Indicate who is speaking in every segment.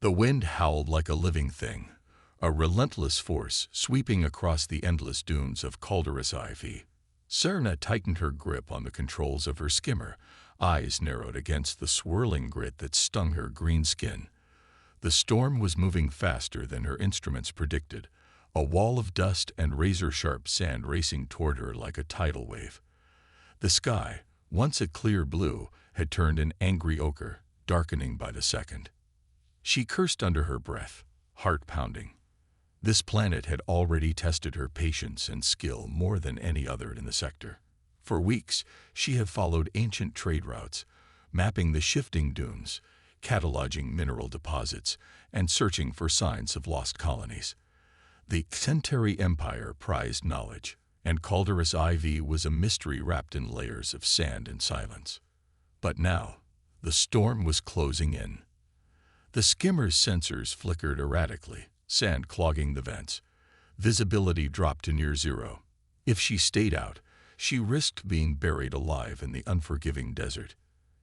Speaker 1: The wind howled like a living thing, a relentless force sweeping across the endless dunes of Calderas IV. Serna tightened her grip on the controls of her skimmer, eyes narrowed against the swirling grit that stung her green skin. The storm was moving faster than her instruments predicted, a wall of dust and razor-sharp sand racing toward her like a tidal wave. The sky, once a clear blue, had turned an angry ochre, darkening by the second. She cursed under her breath, heart pounding. This planet had already tested her patience and skill more than any other in the sector. For weeks, she had followed ancient trade routes, mapping the shifting dunes, cataloging mineral deposits, and searching for signs of lost colonies. The Centauri Empire prized knowledge, and Calderas IV was a mystery wrapped in layers of sand and silence. But now, the storm was closing in. The skimmer's sensors flickered erratically, sand clogging the vents. Visibility dropped to near zero. If she stayed out, she risked being buried alive in the unforgiving desert.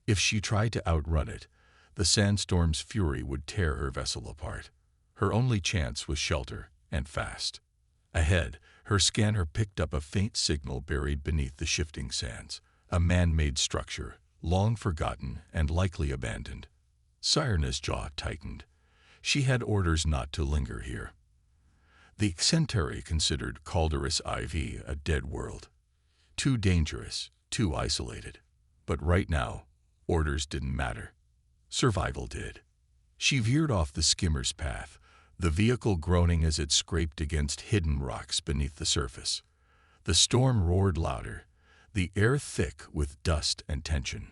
Speaker 1: If she tried to outrun it, the sandstorm's fury would tear her vessel apart. Her only chance was shelter, and fast. Ahead, her scanner picked up a faint signal buried beneath the shifting sands, a man-made structure, long forgotten and likely abandoned. Sirna's jaw tightened. She had orders not to linger here. The Centauri considered Calderas IV a dead world. Too dangerous, too isolated. But right now, orders didn't matter. Survival did. She veered off the skimmer's path, the vehicle groaning as it scraped against hidden rocks beneath the surface. The storm roared louder, the air thick with dust and tension.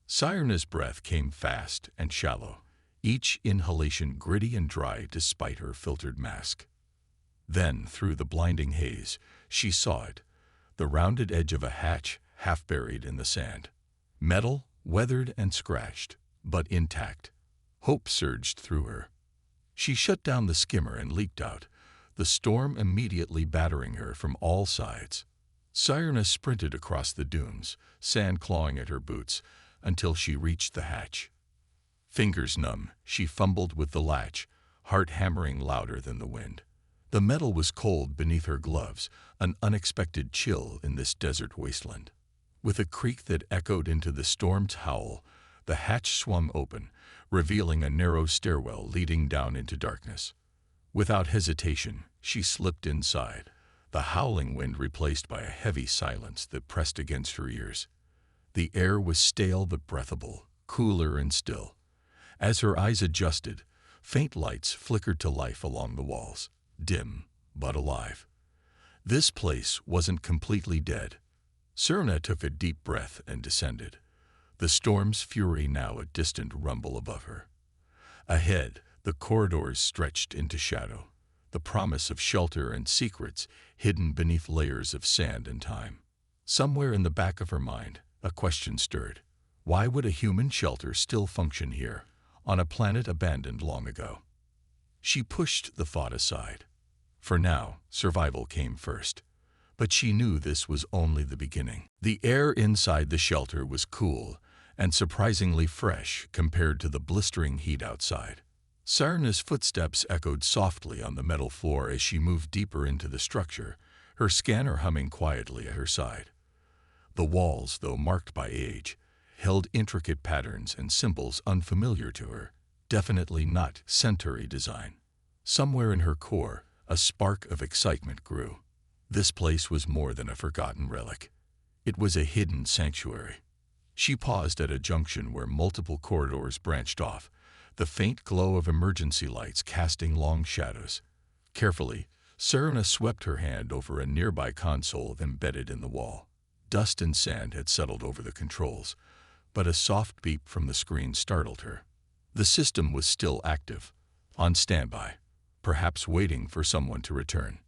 Speaker 1: Sirna's breath came fast and shallow, each inhalation gritty and dry despite her filtered mask. Then, through the blinding haze, she saw it, the rounded edge of a hatch half buried in the sand. Metal, weathered and scratched, but intact. Hope surged through her. She shut down the skimmer and leaped out, the storm immediately battering her from all sides. Sirna sprinted across the dunes, sand clawing at her boots, until she reached the hatch. Fingers numb, she fumbled with the latch, heart hammering louder than the wind. The metal was cold beneath her gloves, an unexpected chill in this desert wasteland. With a creak that echoed into the storm's howl, the hatch swung open, revealing a narrow stairwell leading down into darkness. Without hesitation, she slipped inside, the howling wind replaced by a heavy silence that pressed against her ears. The air was stale but breathable, cooler and still. As her eyes adjusted, faint lights flickered to life along the walls, dim but alive. This place wasn't completely dead. Sirna took a deep breath and descended, the storm's fury now a distant rumble above her. Ahead, the corridors stretched into shadow, the promise of shelter and secrets hidden beneath layers of sand and time. Somewhere in the back of her mind, a question stirred. Why would a human shelter still function here, on a planet abandoned long ago? She pushed the thought aside. For now, survival came first. But she knew this was only the beginning. The air inside the shelter was cool and surprisingly fresh compared to the blistering heat outside. Sirna's footsteps echoed softly on the metal floor as she moved deeper into the structure, her scanner humming quietly at her side. The walls, though marked by age, held intricate patterns and symbols unfamiliar to her, definitely not Centauri design. Somewhere in her core, a spark of excitement grew. This place was more than a forgotten relic. It was a hidden sanctuary. She paused at a junction where multiple corridors branched off, the faint glow of emergency lights casting long shadows. Carefully, Sirna swept her hand over a nearby console embedded in the wall. Dust and sand had settled over the controls, but a soft beep from the screen startled her. The system was still active, on standby, perhaps waiting for someone to return.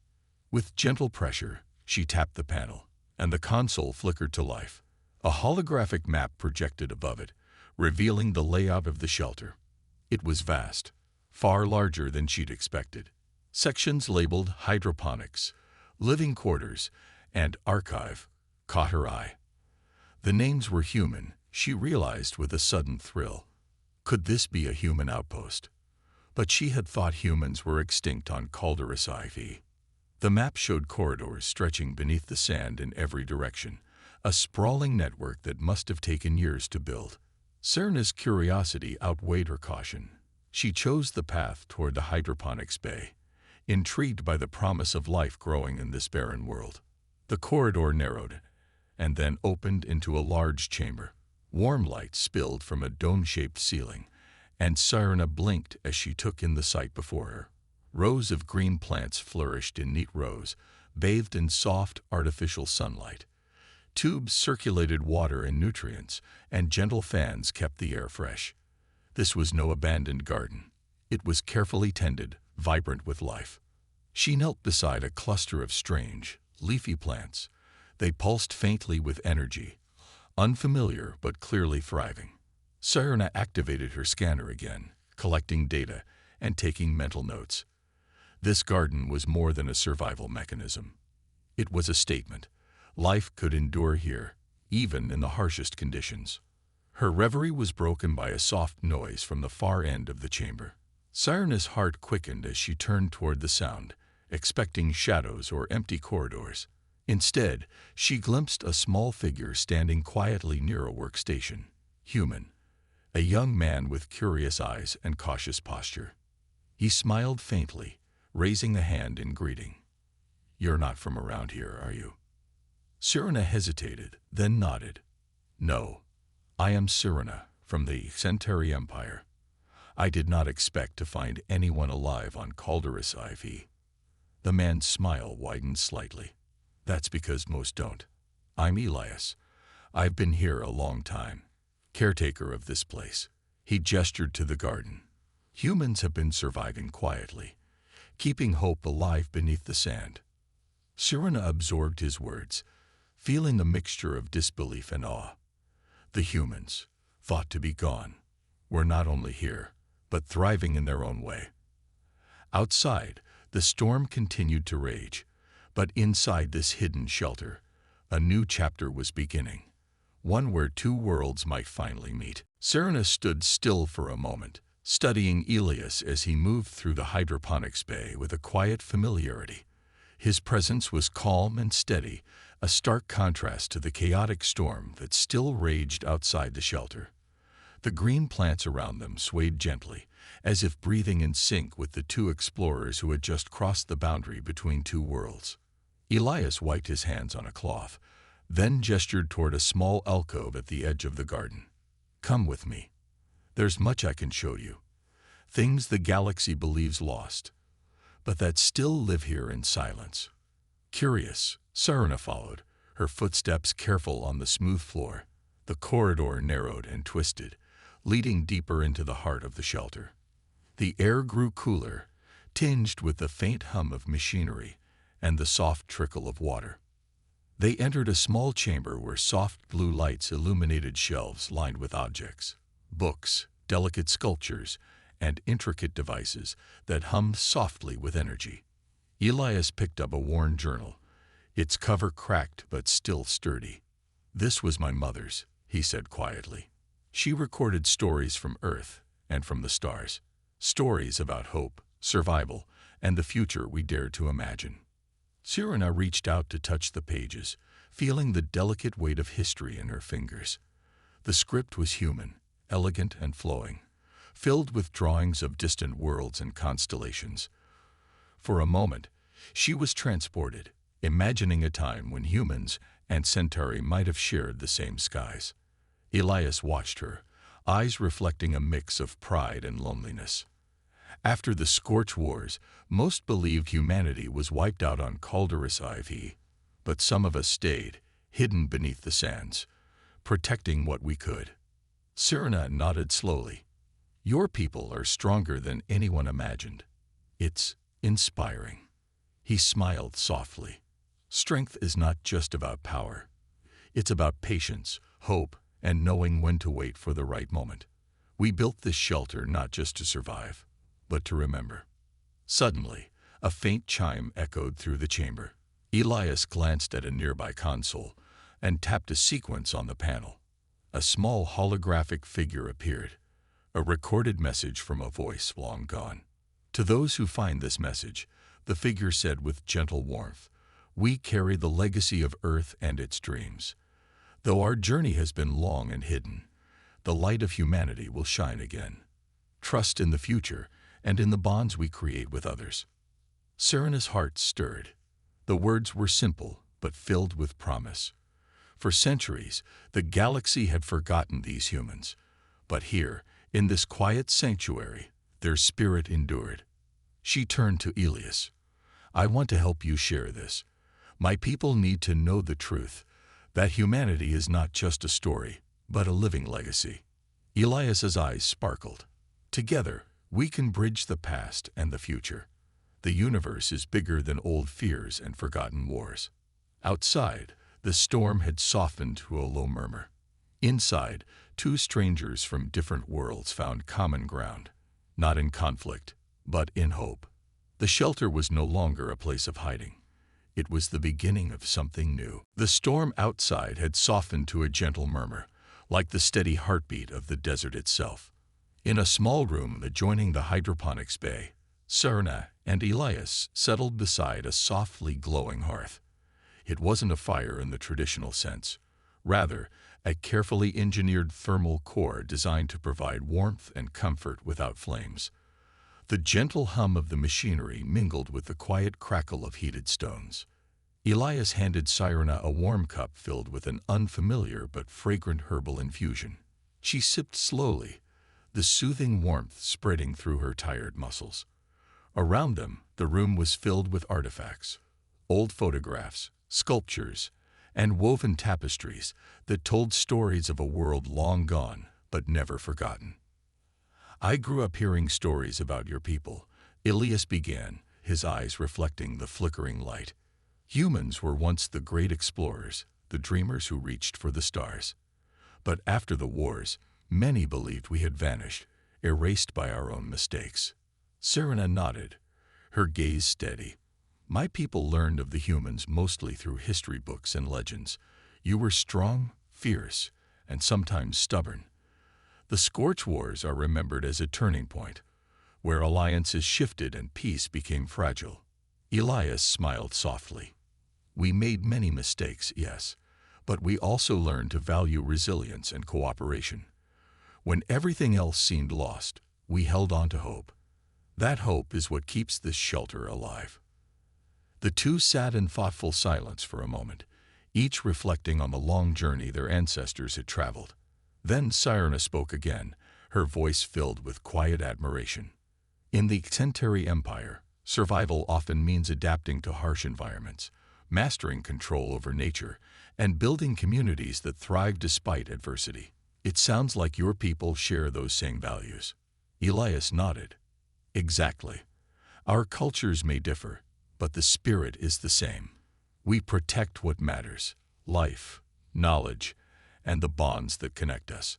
Speaker 1: With gentle pressure, she tapped the panel, and the console flickered to life. A holographic map projected above it, revealing the layout of the shelter. It was vast, far larger than she'd expected. Sections labeled hydroponics, living quarters, and archive caught her eye. The names were human, she realized with a sudden thrill. Could this be a human outpost? But she had thought humans were extinct on Calderis Sci-Fi. The map showed corridors stretching beneath the sand in every direction, a sprawling network that must have taken years to build. Serna's curiosity outweighed her caution. She chose the path toward the hydroponics bay, intrigued by the promise of life growing in this barren world. The corridor narrowed, and then opened into a large chamber. Warm light spilled from a dome-shaped ceiling, and Serna blinked as she took in the sight before her. Rows of green plants flourished in neat rows, bathed in soft, artificial sunlight. Tubes circulated water and nutrients, and gentle fans kept the air fresh. This was no abandoned garden. It was carefully tended, vibrant with life. She knelt beside a cluster of strange, leafy plants. They pulsed faintly with energy, unfamiliar but clearly thriving. Serna activated her scanner again, collecting data and taking mental notes. This garden was more than a survival mechanism. It was a statement. Life could endure here, even in the harshest conditions. Her reverie was broken by a soft noise from the far end of the chamber. Serna's heart quickened as she turned toward the sound, expecting shadows or empty corridors. Instead, she glimpsed a small figure standing quietly near a workstation. Human. A young man with curious eyes and cautious posture. He smiled faintly, raising a hand in greeting. "You're not from around here, are you?" Serna hesitated, then nodded. "No, I am Serna, from the Centauri Empire. I did not expect to find anyone alive on Calderis IV." The man's smile widened slightly. "That's because most don't. I'm Elias. I've been here a long time, caretaker of this place." He gestured to the garden. "Humans have been surviving quietly, keeping hope alive beneath the sand." Serna absorbed his words, feeling a mixture of disbelief and awe. The humans, thought to be gone, were not only here, but thriving in their own way. Outside, the storm continued to rage, but inside this hidden shelter, a new chapter was beginning, one where two worlds might finally meet. Serna stood still for a moment, studying Elias as he moved through the hydroponics bay with a quiet familiarity. His presence was calm and steady, a stark contrast to the chaotic storm that still raged outside the shelter. The green plants around them swayed gently, as if breathing in sync with the two explorers who had just crossed the boundary between two worlds. Elias wiped his hands on a cloth, then gestured toward a small alcove at the edge of the garden. "Come with me. There's much I can show you. Things the galaxy believes lost, but that still live here in silence." Curious, Serna followed, her footsteps careful on the smooth floor. The corridor narrowed and twisted, leading deeper into the heart of the shelter. The air grew cooler, tinged with the faint hum of machinery and the soft trickle of water. They entered a small chamber where soft blue lights illuminated shelves lined with objects, books, delicate sculptures, and intricate devices that hummed softly with energy. Elias picked up a worn journal, its cover cracked but still sturdy. "This was my mother's," he said quietly. "She recorded stories from Earth and from the stars, stories about hope, survival, and the future we dared to imagine." Serna reached out to touch the pages, feeling the delicate weight of history in her fingers. The script was human, elegant and flowing, filled with drawings of distant worlds and constellations. For a moment, she was transported, imagining a time when humans and Centauri might have shared the same skies. Elias watched her, eyes reflecting a mix of pride and loneliness. After the Scorch Wars, most believed humanity was wiped out on Calderis IV, but some of us stayed, hidden beneath the sands, protecting what we could. Serna nodded slowly. "Your people are stronger than anyone imagined. It's inspiring." He smiled softly. "Strength is not just about power. It's about patience, hope, and knowing when to wait for the right moment. We built this shelter not just to survive, but to remember." Suddenly, a faint chime echoed through the chamber. Elias glanced at a nearby console and tapped a sequence on the panel. A small holographic figure appeared, a recorded message from a voice long gone. To those who find this message, the figure said with gentle warmth, "We carry the legacy of Earth and its dreams. Though our journey has been long and hidden, the light of humanity will shine again. Trust in the future and in the bonds we create with others." Serena's heart stirred. The words were simple, but filled with promise. For centuries, the galaxy had forgotten these humans. But here, in this quiet sanctuary, their spirit endured. She turned to Elias. "I want to help you share this. My people need to know the truth, that humanity is not just a story, but a living legacy." Elias's eyes sparkled. "Together, we can bridge the past and the future. The universe is bigger than old fears and forgotten wars." Outside, the storm had softened to a low murmur. Inside, two strangers from different worlds found common ground, not in conflict, but in hope. The shelter was no longer a place of hiding. It was the beginning of something new. The storm outside had softened to a gentle murmur, like the steady heartbeat of the desert itself. In a small room adjoining the hydroponics bay, Serena and Elias settled beside a softly glowing hearth. It wasn't a fire in the traditional sense. Rather, a carefully engineered thermal core designed to provide warmth and comfort without flames. The gentle hum of the machinery mingled with the quiet crackle of heated stones. Elias handed Serena a warm cup filled with an unfamiliar but fragrant herbal infusion. She sipped slowly, the soothing warmth spreading through her tired muscles. Around them, the room was filled with artifacts, old photographs, sculptures, and woven tapestries that told stories of a world long gone but never forgotten. "I grew up hearing stories about your people," Elias began, his eyes reflecting the flickering light. "Humans were once the great explorers, the dreamers who reached for the stars. But after the wars, many believed we had vanished, erased by our own mistakes." Serena nodded, her gaze steady. "My people learned of the humans mostly through history books and legends. You were strong, fierce, and sometimes stubborn. The Scorch Wars are remembered as a turning point, where alliances shifted and peace became fragile." Elias smiled softly. "We made many mistakes, yes, but we also learned to value resilience and cooperation. When everything else seemed lost, we held on to hope. That hope is what keeps this shelter alive." The two sat in thoughtful silence for a moment, each reflecting on the long journey their ancestors had traveled. Then Serena spoke again, her voice filled with quiet admiration. "In the Centauri Empire, survival often means adapting to harsh environments, mastering control over nature, and building communities that thrive despite adversity. It sounds like your people share those same values." Elias nodded. "Exactly. Our cultures may differ, but the spirit is the same. We protect what matters: life, knowledge, and the bonds that connect us.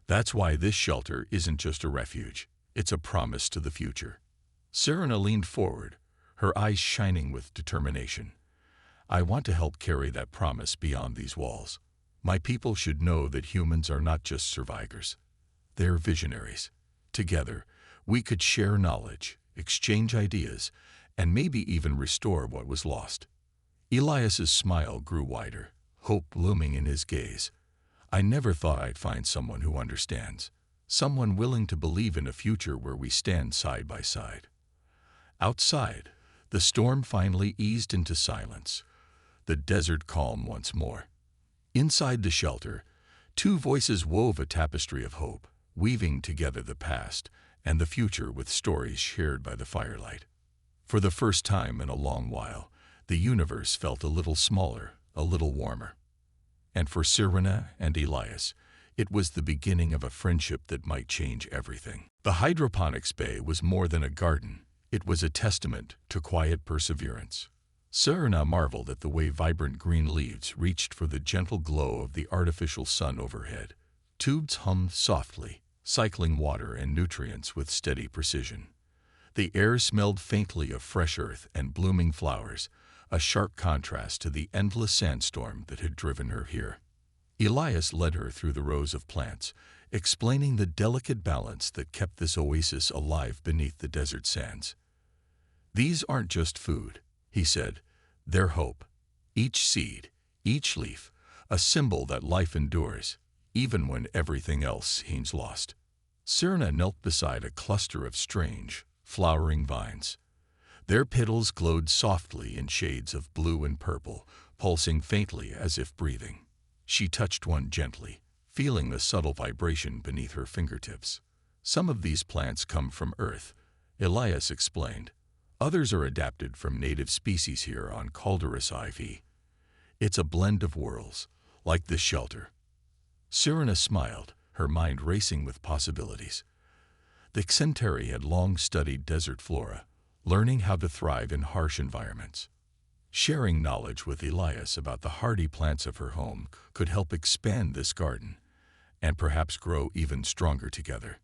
Speaker 1: That's why this shelter isn't just a refuge, it's a promise to the future." Serena leaned forward, her eyes shining with determination. "I want to help carry that promise beyond these walls. My people should know that humans are not just survivors. They're visionaries. Together, we could share knowledge, exchange ideas, and maybe even restore what was lost." Elias's smile grew wider, hope blooming in his gaze. "I never thought I'd find someone who understands, someone willing to believe in a future where we stand side by side." Outside, the storm finally eased into silence, the desert calm once more. Inside the shelter, two voices wove a tapestry of hope, weaving together the past and the future with stories shared by the firelight. For the first time in a long while, the universe felt a little smaller, a little warmer. And for Serena and Elias, it was the beginning of a friendship that might change everything. The hydroponics bay was more than a garden. It was a testament to quiet perseverance. Serena marveled at the way vibrant green leaves reached for the gentle glow of the artificial sun overhead. Tubes hummed softly, cycling water and nutrients with steady precision. The air smelled faintly of fresh earth and blooming flowers, a sharp contrast to the endless sandstorm that had driven her here. Elias led her through the rows of plants, explaining the delicate balance that kept this oasis alive beneath the desert sands. "These aren't just food," he said. "They're hope. Each seed, each leaf, a symbol that life endures, even when everything else seems lost." Serna knelt beside a cluster of strange, flowering vines. Their petals glowed softly in shades of blue and purple, pulsing faintly as if breathing. She touched one gently, feeling the subtle vibration beneath her fingertips. "Some of these plants come from Earth," Elias explained. "Others are adapted from native species here on Sci-Fi. It's a blend of worlds, like this shelter." Serena smiled, her mind racing with possibilities. The Centauri had long studied desert flora, learning how to thrive in harsh environments. Sharing knowledge with Elias about the hardy plants of her home could help expand this garden, and perhaps grow even stronger together.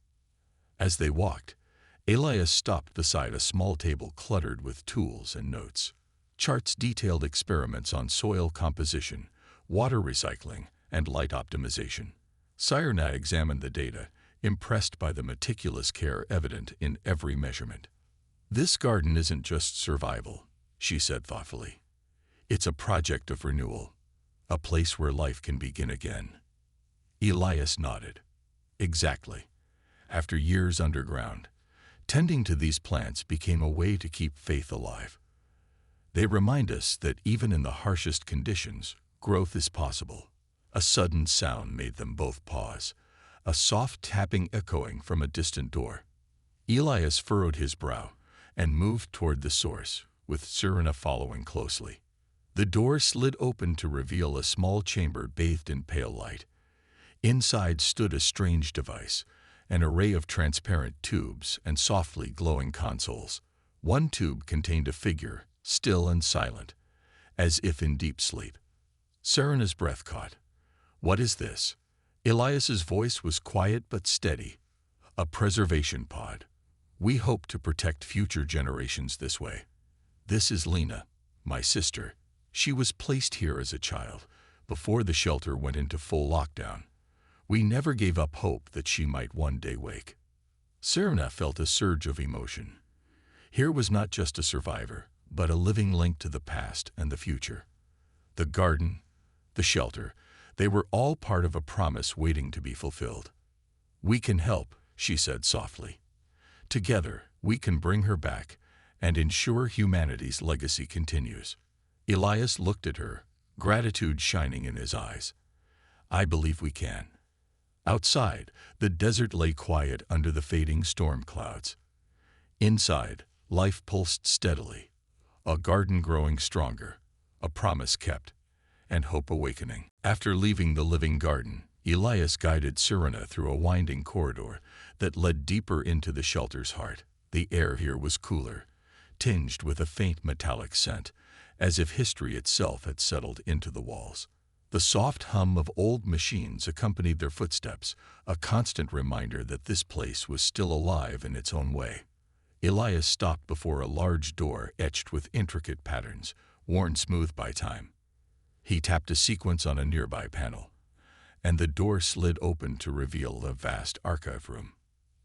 Speaker 1: As they walked, Elias stopped beside a small table cluttered with tools and notes. Charts detailed experiments on soil composition, water recycling, and light optimization. Serena examined the data, impressed by the meticulous care evident in every measurement. "This garden isn't just survival," she said thoughtfully. "It's a project of renewal, a place where life can begin again." Elias nodded. "Exactly. After years underground, tending to these plants became a way to keep faith alive. They remind us that even in the harshest conditions, growth is possible." A sudden sound made them both pause, a soft tapping echoing from a distant door. Elias furrowed his brow and moved toward the source, with Serena following closely. The door slid open to reveal a small chamber bathed in pale light. Inside stood a strange device, an array of transparent tubes and softly glowing consoles. One tube contained a figure, still and silent, as if in deep sleep. Serena's breath caught. "What is this?" Elias's voice was quiet but steady. "A preservation pod. We hope to protect future generations this way. This is Lena, my sister. She was placed here as a child, before the shelter went into full lockdown. We never gave up hope that she might one day wake." Serena felt a surge of emotion. Here was not just a survivor, but a living link to the past and the future. The garden, the shelter, they were all part of a promise waiting to be fulfilled. "We can help," she said softly. "Together, we can bring her back and ensure humanity's legacy continues." Elias looked at her, gratitude shining in his eyes. "I believe we can." Outside, the desert lay quiet under the fading storm clouds. Inside, life pulsed steadily, a garden growing stronger, a promise kept, and hope awakening. After leaving the living garden, Elias guided Serena through a winding corridor that led deeper into the shelter's heart. The air here was cooler, tinged with a faint metallic scent, as if history itself had settled into the walls. The soft hum of old machines accompanied their footsteps, a constant reminder that this place was still alive in its own way. Elias stopped before a large door etched with intricate patterns, worn smooth by time. He tapped a sequence on a nearby panel, and the door slid open to reveal a vast archive room.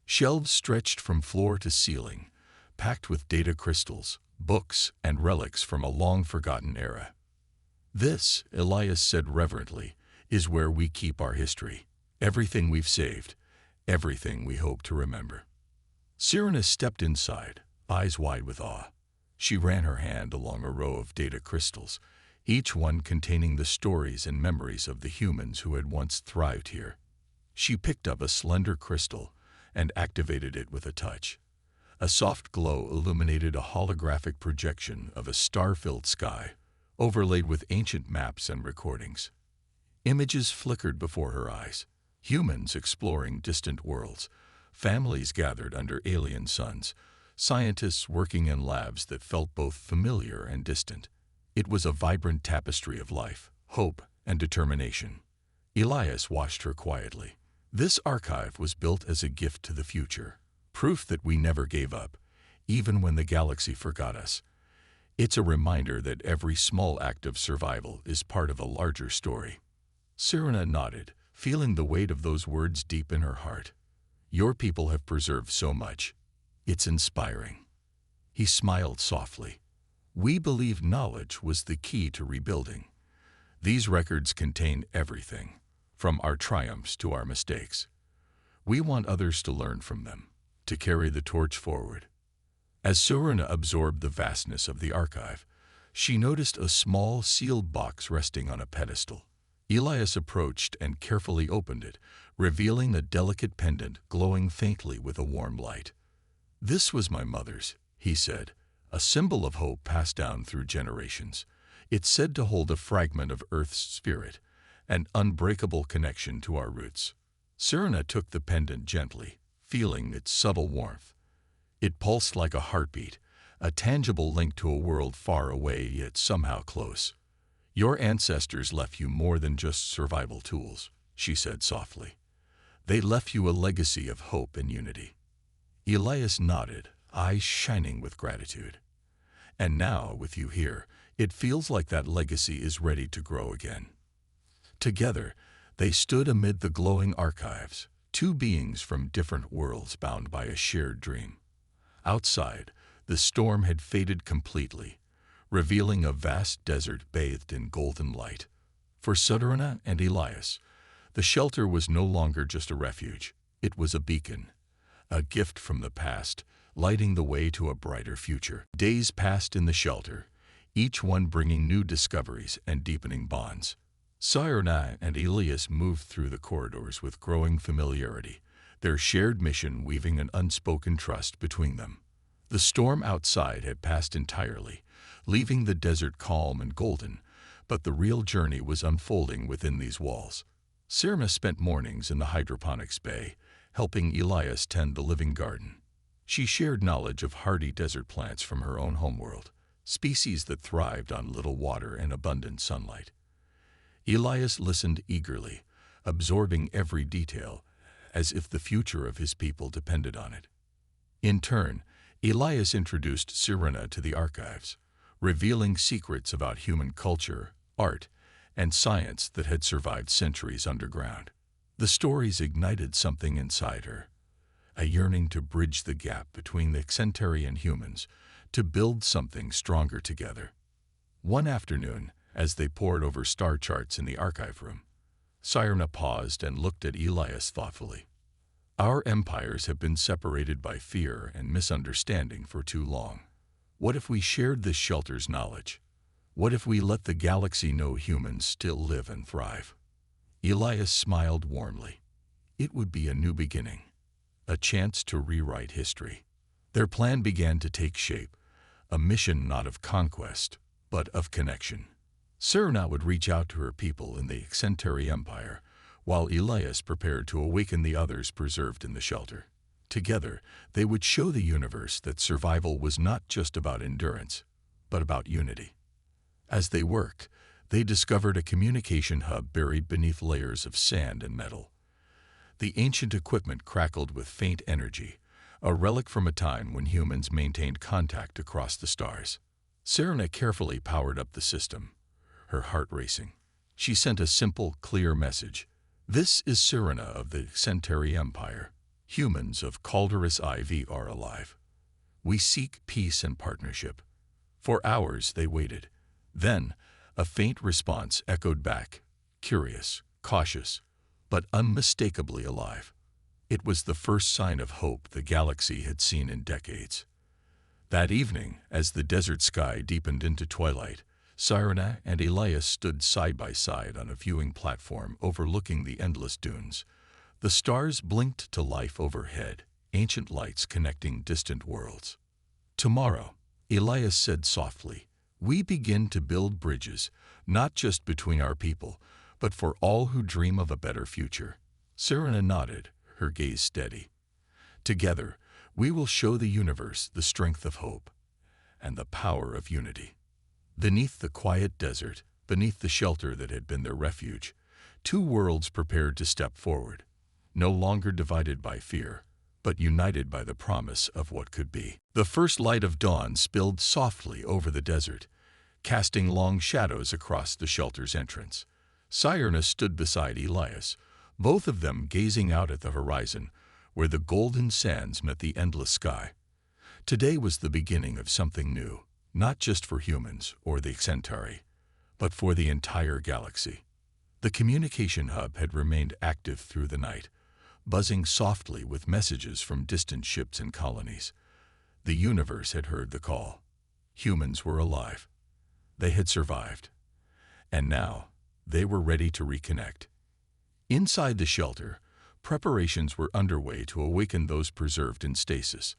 Speaker 1: Shelves stretched from floor to ceiling, packed with data crystals, books, and relics from a long-forgotten era. "This," Elias said reverently, "is where we keep our history. Everything we've saved, everything we hope to remember." Serena stepped inside, eyes wide with awe. She ran her hand along a row of data crystals, each one containing the stories and memories of the humans who had once thrived here. She picked up a slender crystal and activated it with a touch. A soft glow illuminated a holographic projection of a star-filled sky, overlaid with ancient maps and recordings. Images flickered before her eyes, humans exploring distant worlds, families gathered under alien suns, scientists working in labs that felt both familiar and distant. It was a vibrant tapestry of life, hope, and determination. Elias watched her quietly. This archive was built as a gift to the future, proof that we never gave up, even when the galaxy forgot us. It's a reminder that every small act of survival is part of a larger story. Serena nodded, feeling the weight of those words deep in her heart. Your people have preserved so much. It's inspiring. He smiled softly. We believe knowledge was the key to rebuilding. These records contain everything, from our triumphs to our mistakes. We want others to learn from them, to carry the torch forward. As Serena absorbed the vastness of the archive, she noticed a small sealed box resting on a pedestal. Elias approached and carefully opened it, revealing a delicate pendant glowing faintly with a warm light. "This was my mother's," he said, "a symbol of hope passed down through generations. It's said to hold a fragment of Earth's spirit, an unbreakable connection to our roots." Serena took the pendant gently, feeling its subtle warmth. It pulsed like a heartbeat, a tangible link to a world far away yet somehow close. "Your ancestors left you more than just survival tools," she said softly. "They left you a legacy of hope and unity." Elias nodded, eyes shining with gratitude. "And now, with you here, it feels like that legacy is ready to grow again." Together, they stood amid the glowing archives, two beings from different worlds bound by a shared dream. Outside, the storm had faded completely, revealing a vast desert bathed in golden light. For Serena and Elias, the shelter was no longer just a refuge. It was a beacon, a gift from the past, lighting the way to a brighter future. Days passed in the shelter, each one bringing new discoveries and deepening bonds. Serena and Elias moved through the corridors with growing familiarity, their shared mission weaving an unspoken trust between them. The storm outside had passed entirely, leaving the desert calm and golden, but the real journey was unfolding within these walls. Serena spent mornings in the hydroponics bay, helping Elias tend the living garden. She shared knowledge of hardy desert plants from her own homeworld, species that thrived on little water and abundant sunlight. Elias listened eagerly, absorbing every detail, as if the future of his people depended on it. In turn, Elias introduced Serena to the archives, revealing secrets about human culture, art, and science that had survived centuries underground. The stories ignited something inside her, a yearning to bridge the gap between the Xentari and humans, to build something stronger together. One afternoon, as they pored over star charts in the archive room, Serena paused and looked at Elias thoughtfully. "Our empires have been separated by fear and misunderstanding for too long. What if we shared this shelter's knowledge? What if we let the galaxy know humans still live and thrive?" Elias smiled warmly. It would be a new beginning, a chance to rewrite history. Their plan began to take shape, a mission not of conquest, but of connection. Serena would reach out to her people in the Xentari Empire, while Elias prepared to awaken the others preserved in the shelter. Together, they would show the universe that survival was not just about endurance, but about unity. As they worked, they discovered a communication hub buried beneath layers of sand and metal. The ancient equipment crackled with faint energy, a relic from a time when humans maintained contact across the stars. Serena carefully powered up the system, her heart racing. She sent a simple, clear message. "This is Serena of the Xentari Empire. Humans of Calderis IV are alive. We seek peace and partnership." For hours they waited. Then, a faint response echoed back, curious, cautious, but unmistakably alive. It was the first sign of hope the galaxy had seen in decades. That evening, as the desert sky deepened into twilight, Serena and Elias stood side by side on a viewing platform overlooking the endless dunes. The stars blinked to life overhead, ancient lights connecting distant worlds. "Tomorrow," Elias said softly, "we begin to build bridges, not just between our people, but for all who dream of a better future." Serena nodded, her gaze steady. "Together, we will show the universe the strength of hope and the power of unity." Beneath the quiet desert, beneath the shelter that had been their refuge, two worlds prepared to step forward, no longer divided by fear, but united by the promise of what could be. The first light of dawn spilled softly over the desert, casting long shadows across the shelter's entrance. Serena stood beside Elias, both of them gazing out at the horizon, where the golden sands met the endless sky. Today was the beginning of something new, not just for humans or the Centauri, but for the entire galaxy. The communication hub had remained active through the night, buzzing softly with messages from distant ships and colonies. The universe had heard the call. Humans were alive. They had survived. And now, they were ready to reconnect. Inside the shelter, preparations were underway to awaken those preserved in stasis,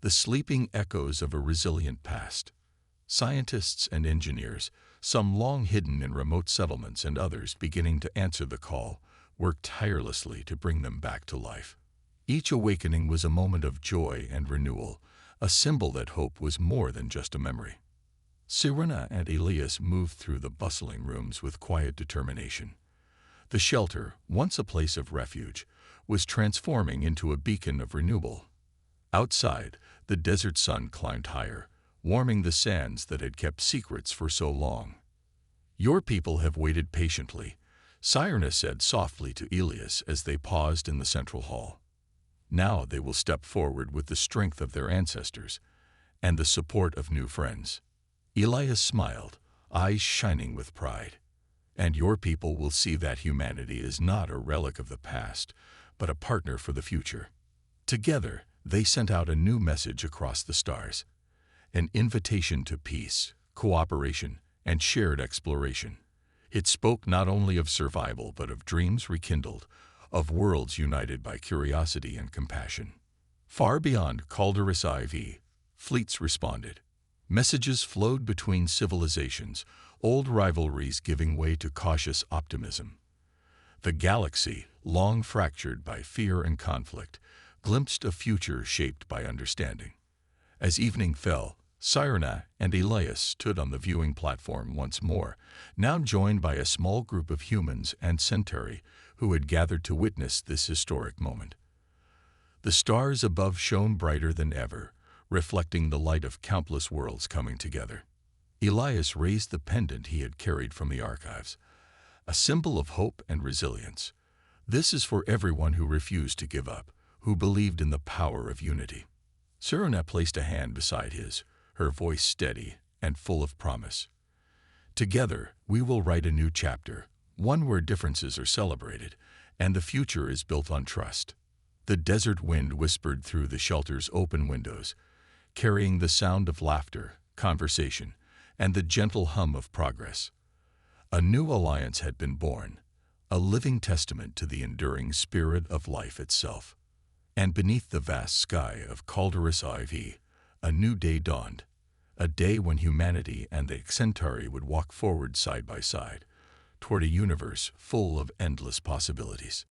Speaker 1: the sleeping echoes of a resilient past. Scientists and engineers, some long hidden in remote settlements and others beginning to answer the call, worked tirelessly to bring them back to life. Each awakening was a moment of joy and renewal, a symbol that hope was more than just a memory. Sirena and Elias moved through the bustling rooms with quiet determination. The shelter, once a place of refuge, was transforming into a beacon of renewal. Outside, the desert sun climbed higher, warming the sands that had kept secrets for so long. "Your people have waited patiently," Sirena said softly to Elias as they paused in the central hall. "Now they will step forward with the strength of their ancestors and the support of new friends." Elias smiled, eyes shining with pride. "And your people will see that humanity is not a relic of the past, but a partner for the future." Together, they sent out a new message across the stars, an invitation to peace, cooperation, and shared exploration. It spoke not only of survival but of dreams rekindled, of worlds united by curiosity and compassion. Far beyond Calderis IV, fleets responded. Messages flowed between civilizations, old rivalries giving way to cautious optimism. The galaxy, long fractured by fear and conflict, glimpsed a future shaped by understanding. As evening fell, Sirena and Elias stood on the viewing platform once more, now joined by a small group of humans and Centauri who had gathered to witness this historic moment. The stars above shone brighter than ever, reflecting the light of countless worlds coming together. Elias raised the pendant he had carried from the archives, a symbol of hope and resilience. "This is for everyone who refused to give up, who believed in the power of unity." Sirena placed a hand beside his, her voice steady and full of promise. "Together, we will write a new chapter, one where differences are celebrated, and the future is built on trust." The desert wind whispered through the shelter's open windows, carrying the sound of laughter, conversation, and the gentle hum of progress. A new alliance had been born, a living testament to the enduring spirit of life itself. And beneath the vast sky of Calderis IV, a new day dawned, a day when humanity and the Centauri would walk forward side by side, toward a universe full of endless possibilities.